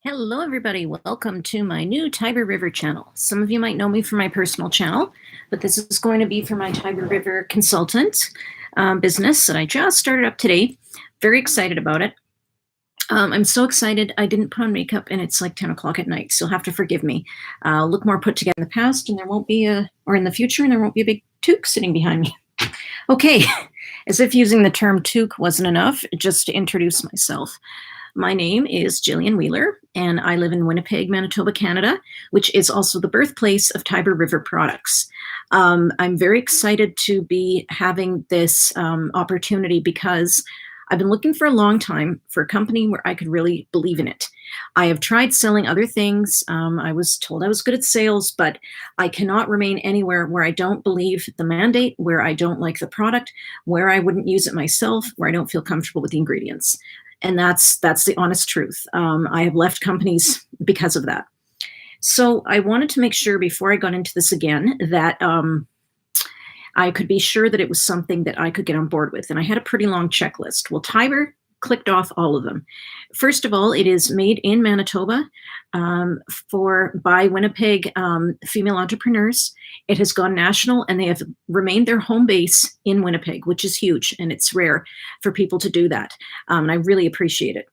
Hello, everybody. Welcome to my new Tiber River channel. Some of you might know me from my personal channel, but this is going to be for my Tiber River consultant business that I just started up today. Very excited about it. I'm so excited. I didn't put on makeup and it's like 10 o'clock at night, so you'll have to forgive me. I'll look more put together in the past and there won't be or in the future, and there won't be a big toque sitting behind me. Okay, as if using the term toque wasn't enough, just to introduce myself. My name is Jillian Wheeler, and I live in Winnipeg, Manitoba, Canada, which is also the birthplace of Tiber River Products. I'm very excited to be having this opportunity because I've been looking for a long time for a company where I could really believe in it. I have tried selling other things. I was told I was good at sales, but I cannot remain anywhere where I don't believe the mandate, where I don't like the product, where I wouldn't use it myself, where I don't feel comfortable with the ingredients. And that's the honest truth. I have left companies because of that. So I wanted to make sure before I got into this again that I could be sure that it was something that I could get on board with. And I had a pretty long checklist. Well, Tiber clicked off all of them. First of all, it is made in Manitoba by Winnipeg female entrepreneurs. It has gone national, and they have remained their home base in Winnipeg, which is huge, and it's rare for people to do that. And I really appreciate it.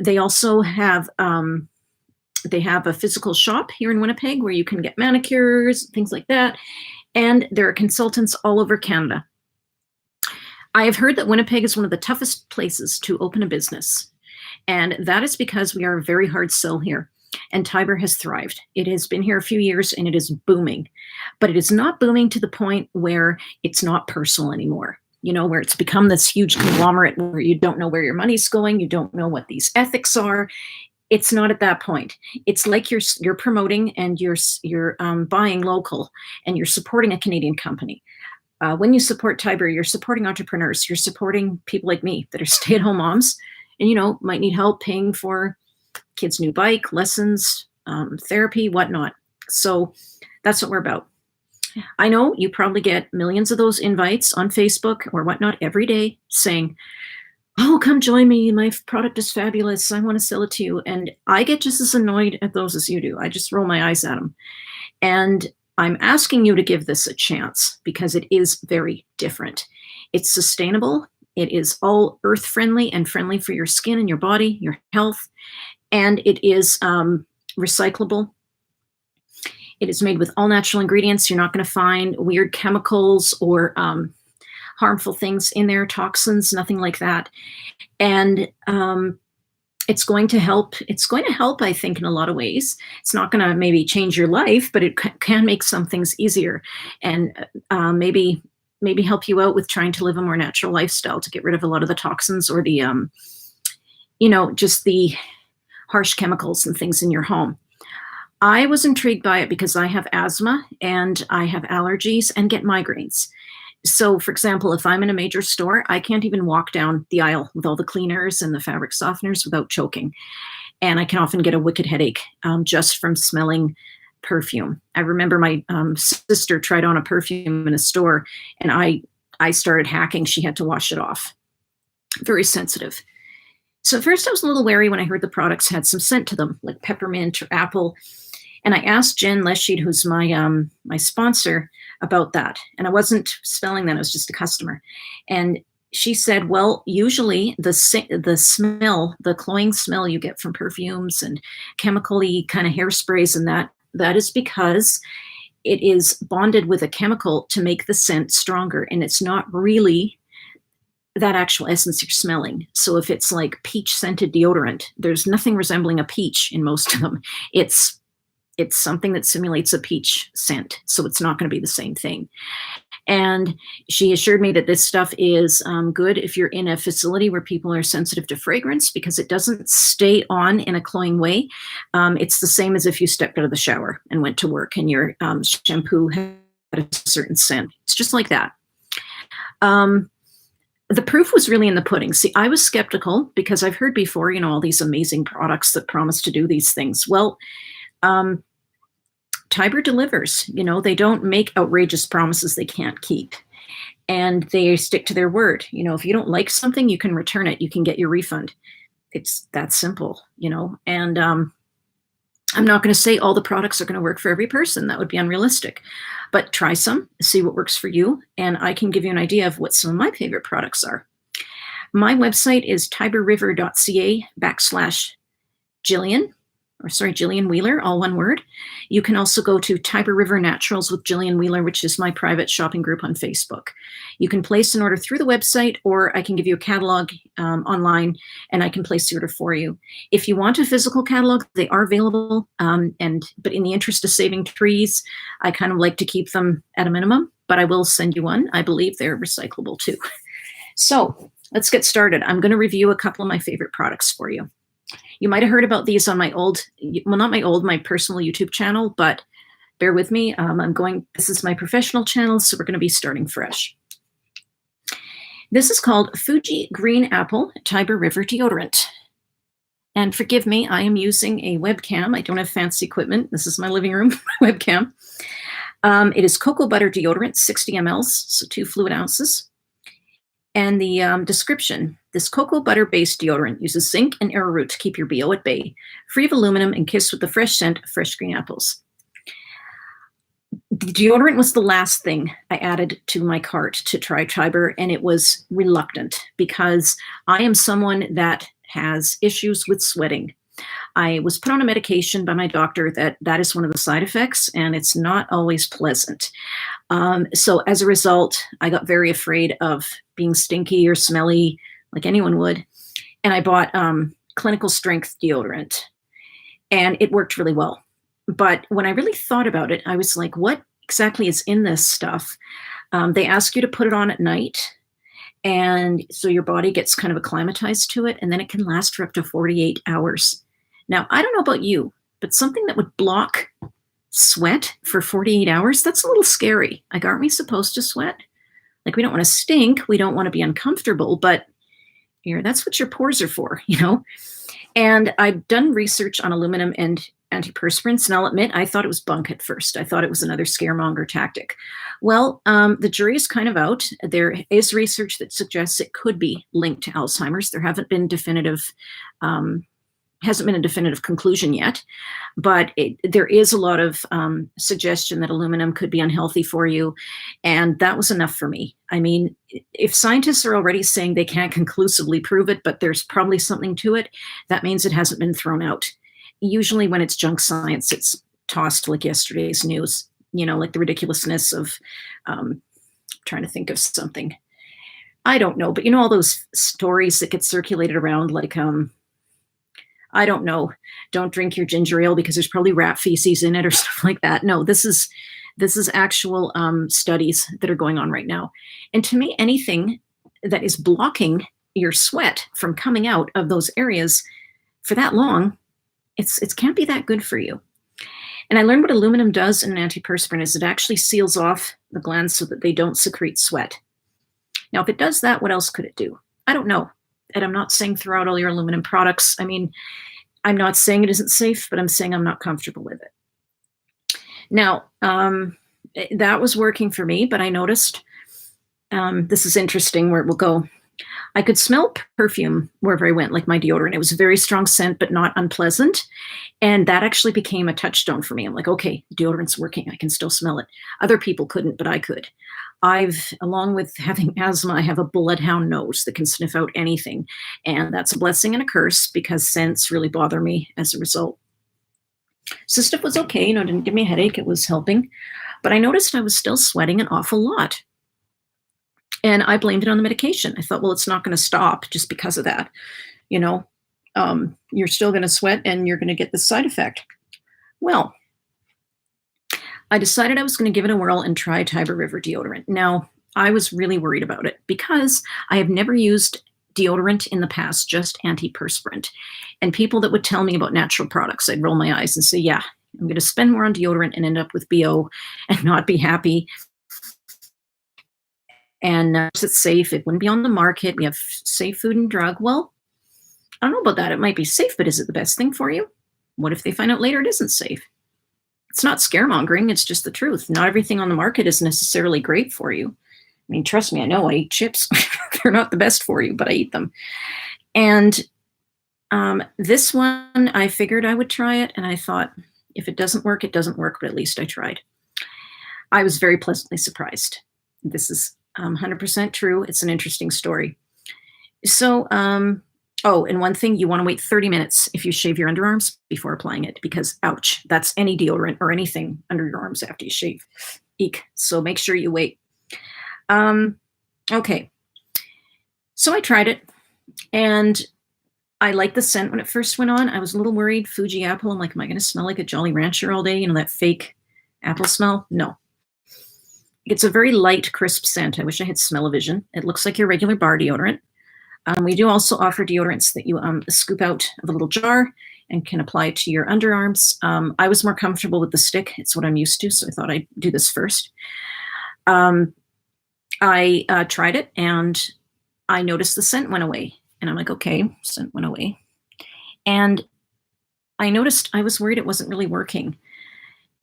They also have a physical shop here in Winnipeg where you can get manicures, things like that. And there are consultants all over Canada. I have heard that Winnipeg is one of the toughest places to open a business. And that is because we are a very hard sell here. And Tiber has thrived. It has been here a few years and it is booming. But it is not booming to the point where it's not personal anymore. You know, where it's become this huge conglomerate where you don't know where your money's going. You don't know what these ethics are. It's not at that point. It's like you're promoting and you're buying local and you're supporting a Canadian company. When you support Tiber, you're supporting entrepreneurs. You're supporting people like me that are stay-at-home moms and, you know, might need help paying for kids' new bike, lessons, therapy, whatnot. So that's what we're about. I know you probably get millions of those invites on Facebook or whatnot every day saying, oh, come join me. My product is fabulous. I want to sell it to you. And I get just as annoyed at those as you do. I just roll my eyes at them. And I'm asking you to give this a chance because it is very different. It's sustainable. It is all earth friendly and friendly for your skin and your body, your health. And it is recyclable. It is made with all natural ingredients. You're not going to find weird chemicals or harmful things in there, toxins, nothing like that. And it's going to help. It's going to help, I think, in a lot of ways. It's not going to maybe change your life, but it can make some things easier and maybe help you out with trying to live a more natural lifestyle to get rid of a lot of the toxins or the, just the harsh chemicals and things in your home. I was intrigued by it because I have asthma and I have allergies and get migraines. So, for example, if I'm in a major store, I can't even walk down the aisle with all the cleaners and the fabric softeners without choking. And I can often get a wicked headache just from smelling perfume. I remember my sister tried on a perfume in a store and I started hacking. She had to wash it off. Very sensitive. So at first I was a little wary when I heard the products had some scent to them, like peppermint or apple. And I asked Jen Leschied, who's my sponsor, about that. And I wasn't spelling that, I was just a customer. And she said, well, usually the smell, the cloying smell you get from perfumes and chemically kind of hairsprays and that is because it is bonded with a chemical to make the scent stronger. And it's not really that actual essence you're smelling. So if it's like peach scented deodorant, there's nothing resembling a peach in most of them. It's something that simulates a peach scent. So it's not going to be the same thing. And she assured me that this stuff is good if you're in a facility where people are sensitive to fragrance because it doesn't stay on in a cloying way. It's the same as if you stepped out of the shower and went to work and your shampoo had a certain scent. It's just like that. The proof was really in the pudding. See, I was skeptical because I've heard before, all these amazing products that promise to do these things. Well, Tiber delivers. They don't make outrageous promises they can't keep. And they stick to their word. If you don't like something, you can return it. You can get your refund. It's that simple, and I'm not going to say all the products are going to work for every person. That would be unrealistic. But try some, see what works for you, and I can give you an idea of what some of my favorite products are. My website is tiberriver.ca/Jillian, Jillian Wheeler, all one word. You can also go to Tiber River Naturals with Jillian Wheeler, which is my private shopping group on Facebook. You can place an order through the website, or I can give you a catalog online, and I can place the order for you. If you want a physical catalog, they are available, but in the interest of saving trees, I kind of like to keep them at a minimum, but I will send you one. I believe they're recyclable too. So let's get started. I'm going to review a couple of my favorite products for you. You might have heard about these on my my personal YouTube channel, but bear with me. This is my professional channel, so we're going to be starting fresh. This is called Fuji Green Apple Tiber River Deodorant. And forgive me, I am using a webcam. I don't have fancy equipment. This is my living room webcam. It is cocoa butter deodorant, 60 mLs, so 2 fluid ounces. And the description, this cocoa butter-based deodorant uses zinc and arrowroot to keep your BO at bay, free of aluminum and kissed with the fresh scent of fresh green apples. The deodorant was the last thing I added to my cart to try Tiber, and it was reluctant because I am someone that has issues with sweating. I was put on a medication by my doctor that is one of the side effects, and it's not always pleasant. So as a result, I got very afraid of being stinky or smelly like anyone would. And I bought clinical strength deodorant, and it worked really well. But when I really thought about it, I was like, what exactly is in this stuff? They ask you to put it on at night, and so your body gets kind of acclimatized to it, and then it can last for up to 48 hours. Now, I don't know about you, but something that would block sweat for 48 hours, that's a little scary. Like, aren't we supposed to sweat? Like, we don't want to stink. We don't want to be uncomfortable, but that's what your pores are for, And I've done research on aluminum and antiperspirants, and I'll admit, I thought it was bunk at first. I thought it was another scaremonger tactic. Well, the jury is kind of out. There is research that suggests it could be linked to Alzheimer's. There hasn't been a definitive conclusion yet, but there is a lot of suggestion that aluminum could be unhealthy for you, and that was enough for me. I mean, if scientists are already saying they can't conclusively prove it, but there's probably something to it, that means it hasn't been thrown out. Usually when it's junk science, it's tossed like yesterday's news, like the ridiculousness of trying to think of something. I don't know, but all those stories that get circulated around, like I don't know, don't drink your ginger ale because there's probably rat feces in it or stuff like that. No, this is actual studies that are going on right now. And to me, anything that is blocking your sweat from coming out of those areas for that long, it can't be that good for you. And I learned what aluminum does in an antiperspirant is it actually seals off the glands so that they don't secrete sweat. Now, if it does that, what else could it do? I don't know. And I'm not saying throw out all your aluminum products. I mean, I'm not saying it isn't safe, but I'm saying I'm not comfortable with it. Now, that was working for me, but I noticed, this is interesting where it will go. I could smell perfume wherever I went, like my deodorant. It was a very strong scent, but not unpleasant. And that actually became a touchstone for me. I'm like, okay, deodorant's working. I can still smell it. Other people couldn't, but I could. Along with having asthma, I have a bloodhound nose that can sniff out anything. And that's a blessing and a curse because scents really bother me as a result. So stuff was okay, didn't give me a headache. It was helping. But I noticed I was still sweating an awful lot. And I blamed it on the medication. I thought, well, it's not going to stop just because of that. You're still going to sweat and you're going to get this side effect. Well, I decided I was going to give it a whirl and try Tiber River deodorant. Now, I was really worried about it because I have never used deodorant in the past, just antiperspirant. And people that would tell me about natural products, I'd roll my eyes and say, yeah, I'm going to spend more on deodorant and end up with BO and not be happy. And it's safe. It wouldn't be on the market. We have safe food and drug. Well, I don't know about that. It might be safe, but is it the best thing for you? What if they find out later it isn't safe? It's not scaremongering. It's just the truth. Not everything on the market is necessarily great for you. I mean, trust me, I know I eat chips. They're not the best for you, but I eat them. And This one, I figured I would try it, and I thought, if it doesn't work, it doesn't work, but at least I tried. I was very pleasantly surprised. This is 100% true. It's an interesting story. So, oh, and one thing, you want to wait 30 minutes if you shave your underarms before applying it, because ouch, that's any deodorant or anything under your arms after you shave. Eek. So make sure you wait. Okay. So I tried it, and I liked the scent when it first went on. I was a little worried, Fuji apple. I'm like, am I going to smell like a Jolly Rancher all day? You know, that fake apple smell? No. It's a very light, crisp scent. I wish I had smell-o-vision. It looks like your regular bar deodorant. We do also offer deodorants that you scoop out of a little jar and can apply to your underarms. I was more comfortable with the stick. It's what I'm used to, so I thought I'd do this first. I tried it, and I noticed the scent went away. And I'm like, okay, scent went away. And I noticed I was worried it wasn't really working.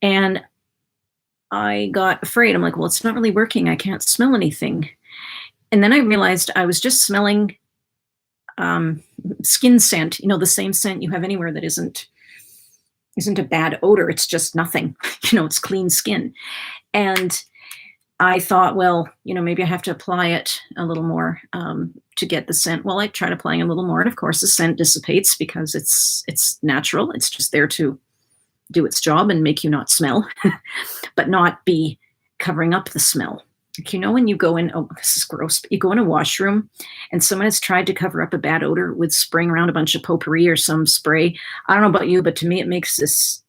And I got afraid. I'm like, well, it's not really working. I can't smell anything. And then I realized I was just smelling skin scent, you know, the same scent you have anywhere that isn't a bad odor. It's just nothing. You know, it's clean skin. And I thought, well, you know, maybe I have to apply it a little more to get the scent. Well, I tried applying a little more, and of course the scent dissipates because it's natural. It's just there to do its job and make you not smell, but not be covering up the smell. Like, you know, when you go in, oh, this is gross, but you go in a washroom and someone has tried to cover up a bad odor with spraying around a bunch of potpourri or some spray. I don't know about you, but to me, it makes this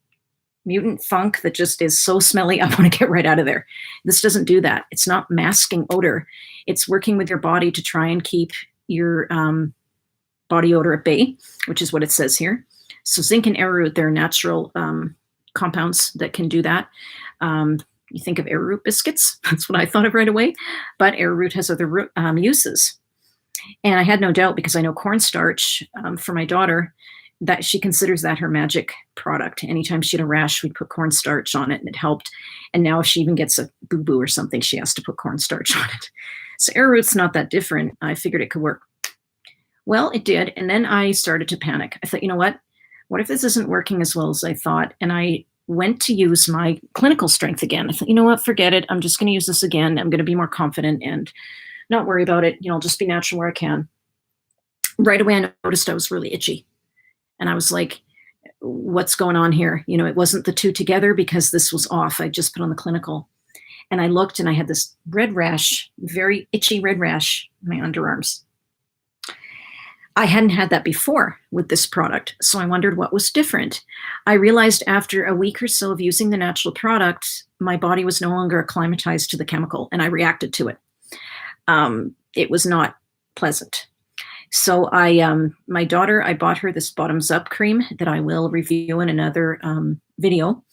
mutant funk that just is so smelly. I want to get right out of there. This doesn't do that. It's not masking odor. It's working with your body to try and keep your body odor at bay, which is what it says here. So zinc and arrowroot, they're natural compounds that can do that. You think of arrowroot biscuits. That's what I thought of right away. But arrowroot has other uses. And I had no doubt, because I know cornstarch for my daughter, that she considers that her magic product. Anytime she had a rash, we'd put cornstarch on it and it helped. And now if she even gets a boo-boo or something, she has to put cornstarch on it. So arrowroot's not that different. I figured it could work. Well, it did. And then I started to panic. I thought, you know what? What if this isn't working as well as I thought? And I went to use my clinical strength again. I thought, you know what? Forget it. I'm just going to use this again. I'm going to be more confident and not worry about it. You know, I'll just be natural where I can. Right away, I noticed I was really itchy. And I was like, what's going on here? You know, it wasn't the two together because this was off. I just put on the clinical. And I looked and I had this red rash, very itchy red rash in my underarms. I hadn't had that before with this product, so I wondered what was different. I realized after a week or so of using the natural product, my body was no longer acclimatized to the chemical, and I reacted to it. It was not pleasant. So my daughter, I bought her this Bottoms Up cream that I will review in another video.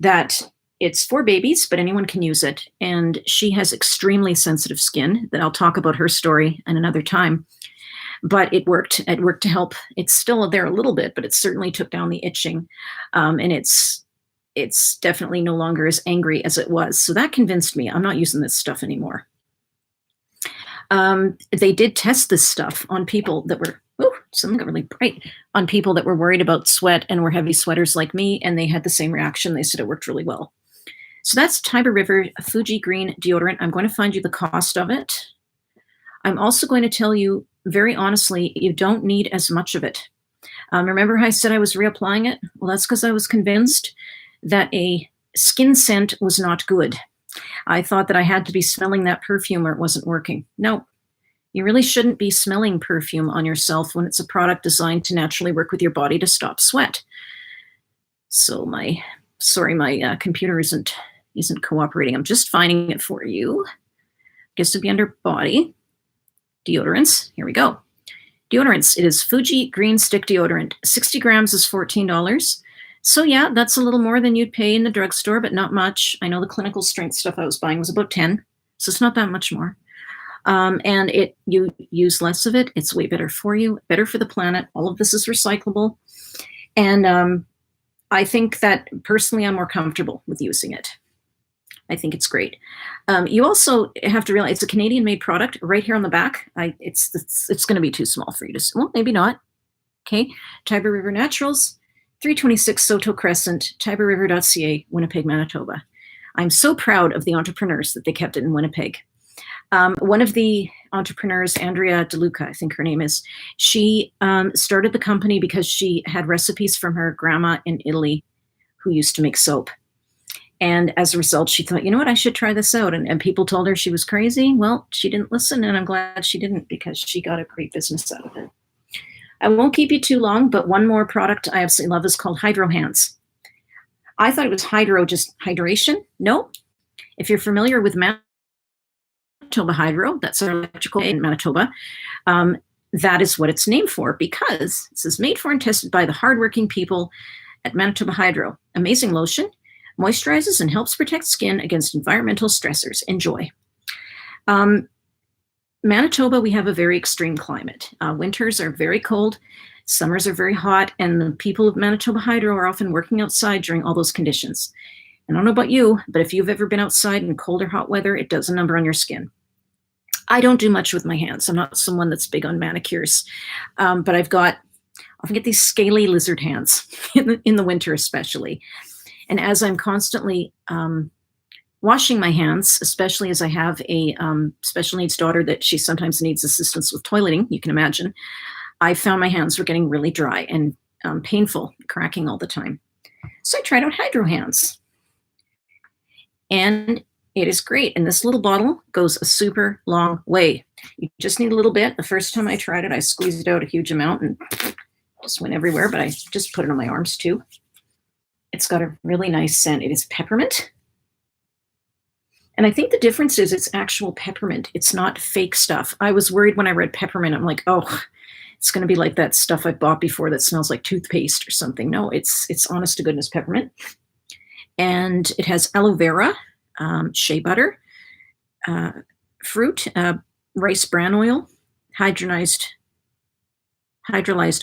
That it's for babies, but anyone can use it. And she has extremely sensitive skin. That I'll talk about her story in another time. But it worked. It worked to help. It's still there a little bit, but it certainly took down the itching. And it's definitely no longer as angry as it was. So that convinced me I'm not using this stuff anymore. They did test this stuff on people that were, something got really bright, on people that were worried about sweat and were heavy sweaters like me, and they had the same reaction. They said it worked really well. So that's Tiber River Fuji Green deodorant. I'm going to find you the cost of it. I'm also going to tell you very honestly, you don't need as much of it. Remember how I said I was reapplying it? Well, that's because I was convinced that a skin scent was not good. I thought that I had to be smelling that perfume or it wasn't working. No, you really shouldn't be smelling perfume on yourself when it's a product designed to naturally work with your body to stop sweat. So my computer isn't cooperating. I'm just finding it for you. Guess it'd be under body. Deodorants. Here we go. Deodorants. It is Fuji Green Stick Deodorant. 60 grams is $14. So yeah, that's a little more than you'd pay in the drugstore, but not much. I know the clinical strength stuff I was buying was about 10, so it's not that much more. And you use less of it. It's way better for you, better for the planet. All of this is recyclable. And I think that personally I'm more comfortable with using it. I think it's great. You also have to realize it's a Canadian-made product. Right here on the back, it's going to be too small for you to. Well, maybe not. Okay, Tiber River Naturals, 326 Soto Crescent, tiberriver.ca, Winnipeg, Manitoba. I'm so proud of the entrepreneurs that they kept it in Winnipeg. One of the entrepreneurs, Andrea DeLuca, I think her name is, she started the company because she had recipes from her grandma in Italy who used to make soap. And as a result, she thought, you know what, I should try this out. And people told her she was crazy. Well, she didn't listen, and I'm glad she didn't, because she got a great business out of it. I won't keep you too long, but one more product I absolutely love is called Hydro Hands. I thought it was hydro, just hydration. No. If you're familiar with Manitoba Hydro, that's our electrical in Manitoba, that is what it's named for, because it says made for and tested by the hardworking people at Manitoba Hydro. Amazing lotion, moisturizes and helps protect skin against environmental stressors. Enjoy. Manitoba, we have a very extreme climate. Winters are very cold, summers are very hot, and the people of Manitoba Hydro are often working outside during all those conditions. I don't know about you, but if you've ever been outside in cold or hot weather, it does a number on your skin. I don't do much with my hands. I'm not someone that's big on manicures, but I often get these scaly lizard hands in the winter especially. And as I'm constantly washing my hands, especially as I have a special needs daughter that she sometimes needs assistance with toileting, you can imagine, I found my hands were getting really dry and painful, cracking all the time. So I tried out Hydro Hands. And it is great. And this little bottle goes a super long way. You just need a little bit. The first time I tried it, I squeezed out a huge amount and just went everywhere, but I just put it on my arms too. It's got a really nice scent. It is peppermint. And I think the difference is it's actual peppermint. It's not fake stuff. I was worried when I read peppermint. I'm like, oh, it's going to be like that stuff I bought before that smells like toothpaste or something. No, it's honest to goodness peppermint. And it has aloe vera, shea butter, fruit, rice bran oil, hydrolyzed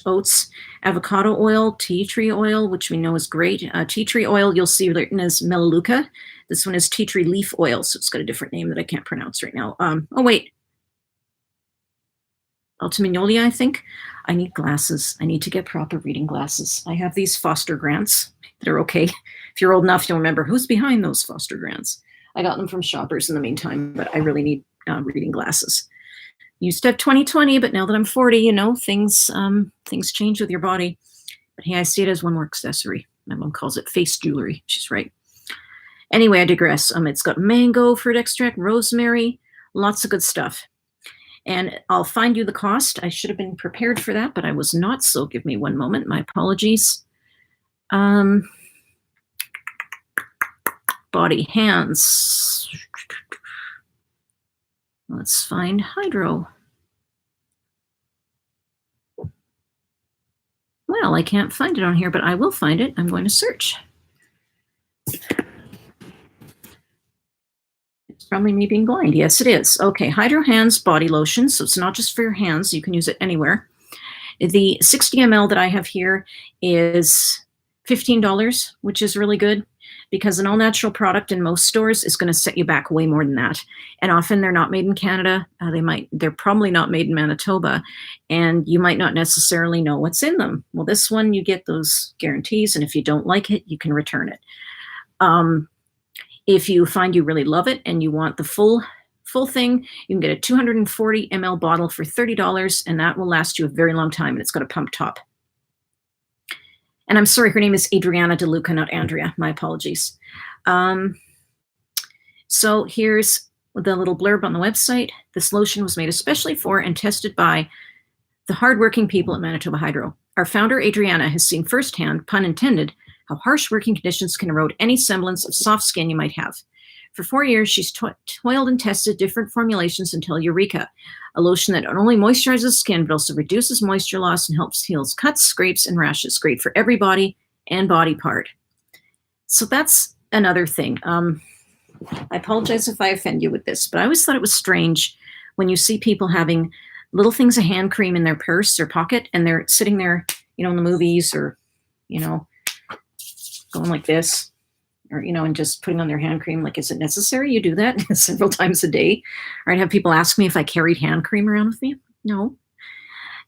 oats, avocado oil, tea tree oil, which we know is great. Tea tree oil, you'll see written as Melaleuca. This one is tea tree leaf oil, so it's got a different name that I can't pronounce right now. Oh, wait. Ultimagnolia, I think. I need glasses. I need to get proper reading glasses. I have these Foster grants that are okay. If you're old enough, you'll remember who's behind those Foster grants. I got them from Shoppers in the meantime, but I really need reading glasses. Used to have 20/20, but now that I'm 40, you know, things change with your body. But hey, I see it as one more accessory. My mom calls it face jewelry. She's right. Anyway, I digress. It's got mango, fruit extract, rosemary, lots of good stuff. And I'll find you the cost. I should have been prepared for that, but I was not, so give me one moment. My apologies. Body, hands. Let's find Hydro. Well, I can't find it on here, but I will find it. I'm going to search. It's probably me being blind. Yes, it is. Okay, Hydro Hands body lotion. So it's not just for your hands. You can use it anywhere. The 60 ml that I have here is $15, which is really good, because an all-natural product in most stores is going to set you back way more than that. And often they're not made in Canada. They're probably not made in Manitoba, and you might not necessarily know what's in them. Well, this one, you get those guarantees, and if you don't like it, you can return it. If you find you really love it and you want the full thing, you can get a 240 ml bottle for $30, and that will last you a very long time, and it's got a pump top. And I'm sorry, her name is Adriana DeLuca, not Andrea. My apologies. So here's the little blurb on the website. This lotion was made especially for and tested by the hardworking people at Manitoba Hydro. Our founder, Adriana, has seen firsthand, pun intended, how harsh working conditions can erode any semblance of soft skin you might have. For 4 years, she's toiled and tested different formulations until Eureka, a lotion that not only moisturizes skin, but also reduces moisture loss and helps heal cuts, scrapes, and rashes. Great for every body and body part. So that's another thing. I apologize if I offend you with this, but I always thought it was strange when you see people having little things of hand cream in their purse or pocket, and they're sitting there, in the movies, or, going like this, or, and just putting on their hand cream. Like, is it necessary you do that several times a day? Or I'd have people ask me if I carried hand cream around with me. No.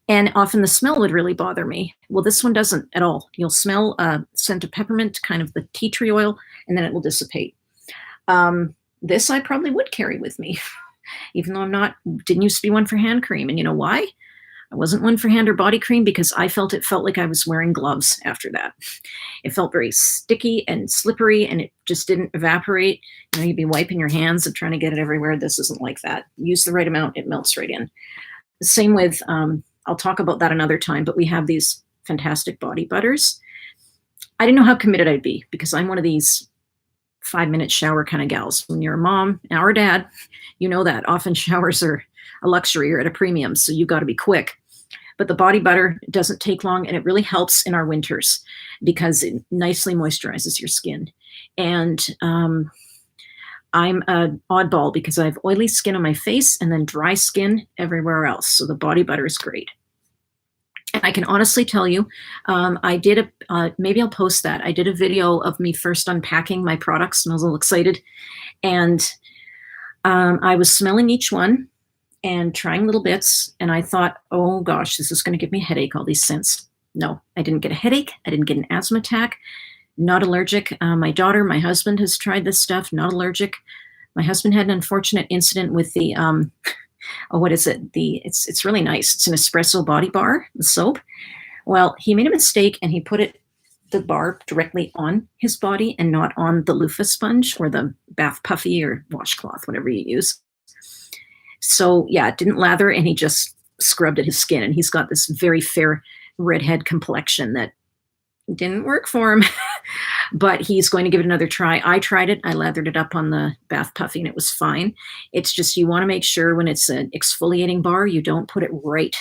And often the smell would really bother me. Well, this one doesn't at all. You'll smell scent of peppermint, kind of the tea tree oil, and then it will dissipate. This I probably would carry with me, even though didn't used to be one for hand cream. And you know why? I wasn't one for hand or body cream because it felt like I was wearing gloves after that. It felt very sticky and slippery and it just didn't evaporate. You'd be wiping your hands and trying to get it everywhere. This isn't like that. Use the right amount, it melts right in. The same with, I'll talk about that another time, but we have these fantastic body butters. I didn't know how committed I'd be because I'm one of these 5-minute shower kind of gals. When you're a mom or a dad, you know that often showers are a luxury or at a premium, so you got to be quick. But the body butter doesn't take long, and it really helps in our winters because it nicely moisturizes your skin. And I'm an oddball because I have oily skin on my face and then dry skin everywhere else. So the body butter is great. And I can honestly tell you, I did maybe I'll post that. I did a video of me first unpacking my products, and I was a little excited. And I was smelling each one and trying little bits. And I thought, oh gosh, this is going to give me a headache, all these scents. No, I didn't get a headache. I didn't get an asthma attack. Not allergic. My husband has tried this stuff, not allergic. My husband had an unfortunate incident with the, what is it? It's really nice. It's an espresso body bar, the soap. Well, he made a mistake and he put the bar directly on his body and not on the loofah sponge or the bath puffy or washcloth, whatever you use. So yeah, it didn't lather and he just scrubbed at his skin. And he's got this very fair redhead complexion that didn't work for him, but he's going to give it another try. I tried it. I lathered it up on the bath puffy and it was fine. It's just you want to make sure when it's an exfoliating bar, you don't put it right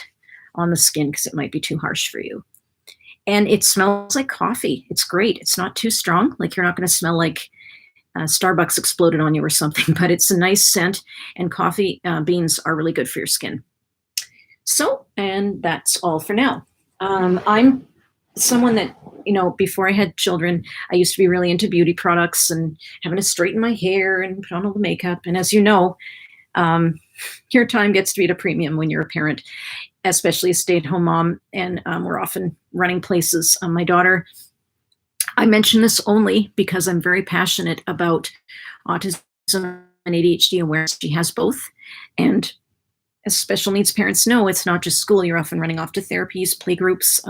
on the skin because it might be too harsh for you. And it smells like coffee. It's great. It's not too strong. Like you're not going to smell like Starbucks exploded on you or something, but it's a nice scent, and coffee beans are really good for your skin. So, and that's all for now. I'm someone that, before I had children, I used to be really into beauty products and having to straighten my hair and put on all the makeup. And as you know, your time gets to be at a premium when you're a parent, especially a stay-at-home mom. And we're often running places. My daughter, I mention this only because I'm very passionate about autism and ADHD awareness. She has both. And as special needs parents know, it's not just school. You're often running off to therapies, play groups,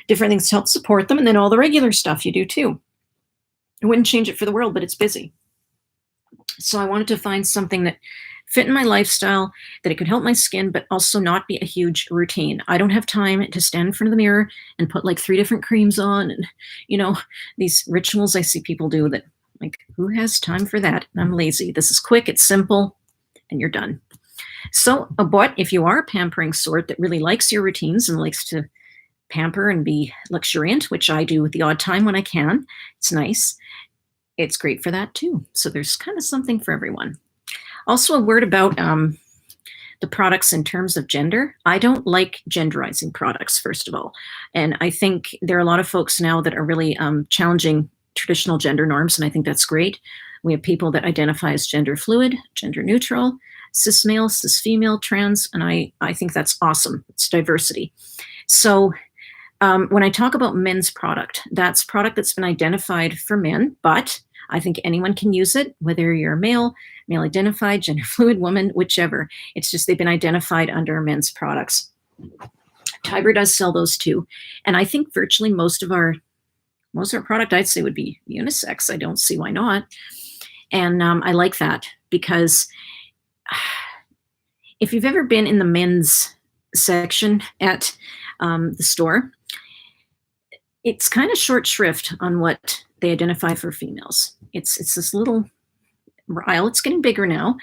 different things to help support them, and then all the regular stuff you do too. I wouldn't change it for the world, but it's busy. So I wanted to find something that fit in my lifestyle, that it could help my skin, but also not be a huge routine. I don't have time to stand in front of the mirror and put like 3 different creams on and, these rituals I see people do that, like, who has time for that? I'm lazy. This is quick, it's simple, and you're done. So, but if you are a pampering sort that really likes your routines and likes to pamper and be luxuriant, which I do with the odd time when I can, it's nice. It's great for that too. So there's kind of something for everyone. Also, a word about the products in terms of gender. I don't like genderizing products, first of all. And I think there are a lot of folks now that are really challenging traditional gender norms, and I think that's great. We have people that identify as gender fluid, gender neutral, cis male, cis female, trans, and I think that's awesome. It's diversity. So when I talk about men's product, that's product that's been identified for men, but I think anyone can use it, whether you're a male identified, gender fluid, woman, whichever. It's just they've been identified under men's products. Tiber does sell those too. And I think virtually most of our product, I'd say, would be unisex. I don't see why not. And I like that because if you've ever been in the men's section at the store, it's kind of short shrift on what they identify for females. It's this little aisle. It's getting bigger now.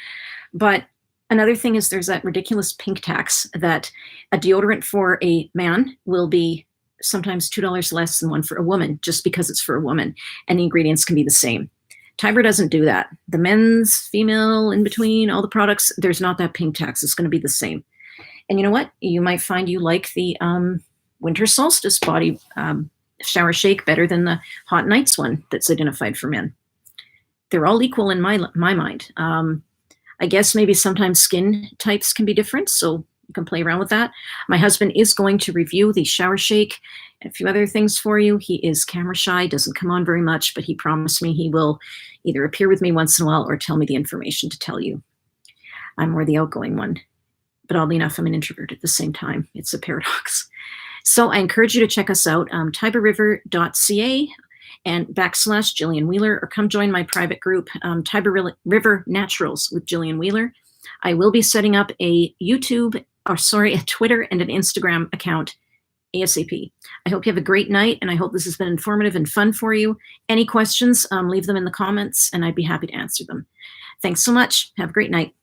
But another thing is there's that ridiculous pink tax that a deodorant for a man will be sometimes $2 less than one for a woman just because it's for a woman, and the ingredients can be the same. Tiber doesn't do that. The men's, female, in between, all the products, there's not that pink tax. It's going to be the same. And you know what? You might find you like the winter solstice body shower shake better than the hot nights one that's identified for men. They're all equal in my mind. I guess maybe sometimes skin types can be different. So You can play around with that. My husband is going to review the shower shake and a few other things for you. He is camera shy, doesn't come on very much, but he promised me he will either appear with me once in a while or tell me the information to tell you. I'm more the outgoing one, but oddly enough, I'm an introvert at the same time. It's a paradox. So I encourage you to check us out, tiberriver.ca and /Jillian Wheeler, or come join my private group, Tiber River Naturals with Jillian Wheeler. I will be setting up a Twitter and an Instagram account ASAP. I hope you have a great night, and I hope this has been informative and fun for you. Any questions, leave them in the comments, and I'd be happy to answer them. Thanks so much. Have a great night.